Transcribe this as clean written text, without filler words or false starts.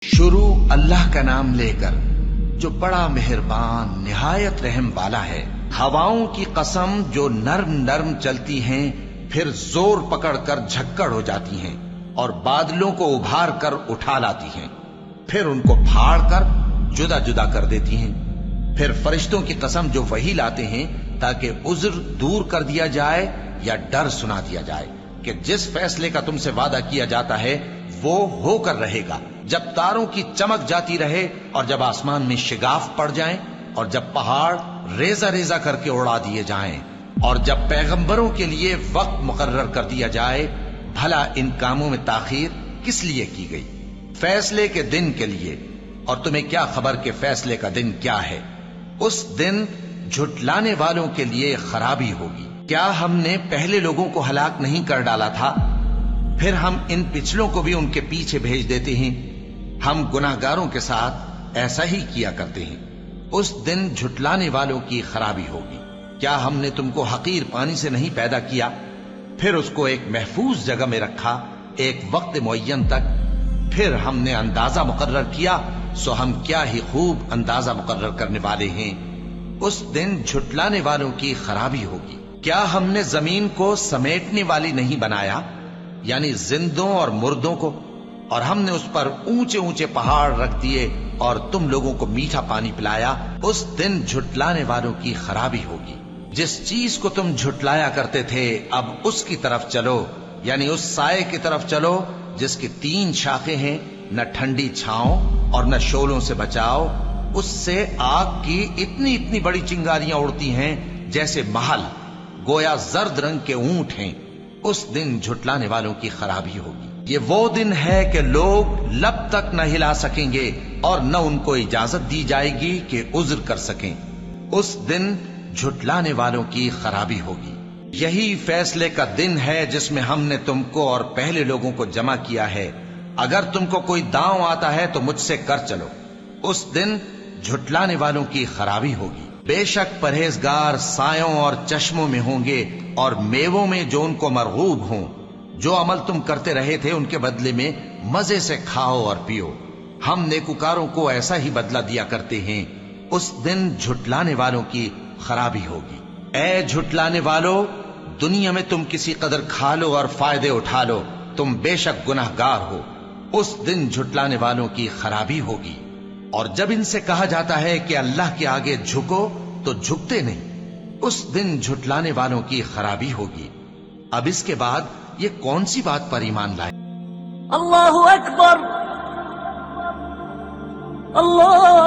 شروع اللہ کا نام لے کر جو بڑا مہربان نہایت رحم والا ہے۔ ہواؤں کی قسم جو نرم نرم چلتی ہیں پھر زور پکڑ کر جھکڑ ہو جاتی ہیں اور بادلوں کو ابھار کر اٹھا لاتی ہیں، پھر ان کو پھاڑ کر جدا جدا کر دیتی ہیں۔ پھر فرشتوں کی قسم جو وحی لاتے ہیں تاکہ عذر دور کر دیا جائے یا ڈر سنا دیا جائے کہ جس فیصلے کا تم سے وعدہ کیا جاتا ہے وہ ہو کر رہے گا، جب تاروں کی چمک جاتی رہے اور جب آسمان میں شگاف پڑ جائیں اور جب پہاڑ ریزہ ریزہ کر کے اڑا دیے جائیں اور جب پیغمبروں کے لیے وقت مقرر کر دیا جائے۔ بھلا ان کاموں میں تاخیر کس لیے کی گئی؟ فیصلے کے دن کے لیے، اور تمہیں کیا خبر کہ فیصلے کا دن کیا ہے؟ اس دن جھٹلانے والوں کے لیے خرابی ہوگی۔ کیا ہم نے پہلے لوگوں کو ہلاک نہیں کر ڈالا تھا؟ پھر ہم ان پچھلوں کو بھی ان کے پیچھے بھیج دیتے ہیں۔ ہم گناہگاروں کے ساتھ ایسا ہی کیا کرتے ہیں۔ اس دن جھٹلانے والوں کی خرابی ہوگی۔ کیا ہم نے تم کو حقیر پانی سے نہیں پیدا کیا، پھر اس کو ایک محفوظ جگہ میں رکھا ایک وقت معین تک، پھر ہم نے اندازہ مقرر کیا، سو ہم کیا ہی خوب اندازہ مقرر کرنے والے ہیں۔ اس دن جھٹلانے والوں کی خرابی ہوگی۔ کیا ہم نے زمین کو سمیٹنے والی نہیں بنایا، یعنی زندوں اور مردوں کو، اور ہم نے اس پر اونچے اونچے پہاڑ رکھ دیے اور تم لوگوں کو میٹھا پانی پلایا۔ اس دن جھٹلانے والوں کی خرابی ہوگی۔ جس چیز کو تم جھٹلایا کرتے تھے اب اس کی طرف چلو، یعنی اس سائے کی طرف چلو جس کی 3 شاخیں ہیں، نہ ٹھنڈی چھاؤں اور نہ شولوں سے بچاؤ۔ اس سے آگ کی اتنی اتنی بڑی چنگاریاں اڑتی ہیں جیسے محل، گویا زرد رنگ کے اونٹ ہیں۔ اس دن جھٹلانے والوں کی خرابی ہوگی۔ یہ وہ دن ہے کہ لوگ لب تک نہ ہلا سکیں گے اور نہ ان کو اجازت دی جائے گی کہ عذر کر سکیں۔ اس دن جھٹلانے والوں کی خرابی ہوگی۔ یہی فیصلے کا دن ہے جس میں ہم نے تم کو اور پہلے لوگوں کو جمع کیا ہے۔ اگر تم کو کوئی داؤں آتا ہے تو مجھ سے کر چلو۔ اس دن جھٹلانے والوں کی خرابی ہوگی۔ بے شک پرہیزگار سایوں اور چشموں میں ہوں گے اور میووں میں جو ان کو مرغوب ہوں۔ جو عمل تم کرتے رہے تھے ان کے بدلے میں مزے سے کھاؤ اور پیو۔ ہم نیکوکاروں کو ایسا ہی بدلہ دیا کرتے ہیں۔ اس دن جھٹلانے والوں کی خرابی ہوگی۔ اے جھٹلانے والو، دنیا میں تم کسی قدر کھا لو اور فائدے اٹھا لو، تم بے شک گناہگار ہو۔ اس دن جھٹلانے والوں کی خرابی ہوگی۔ اور جب ان سے کہا جاتا ہے کہ اللہ کے آگے جھکو تو جھکتے نہیں۔ اس دن جھٹلانے والوں کی خرابی ہوگی۔ اب اس کے بعد یہ کون سی بات پر ایمان لائے؟ اللہ اکبر، اللہ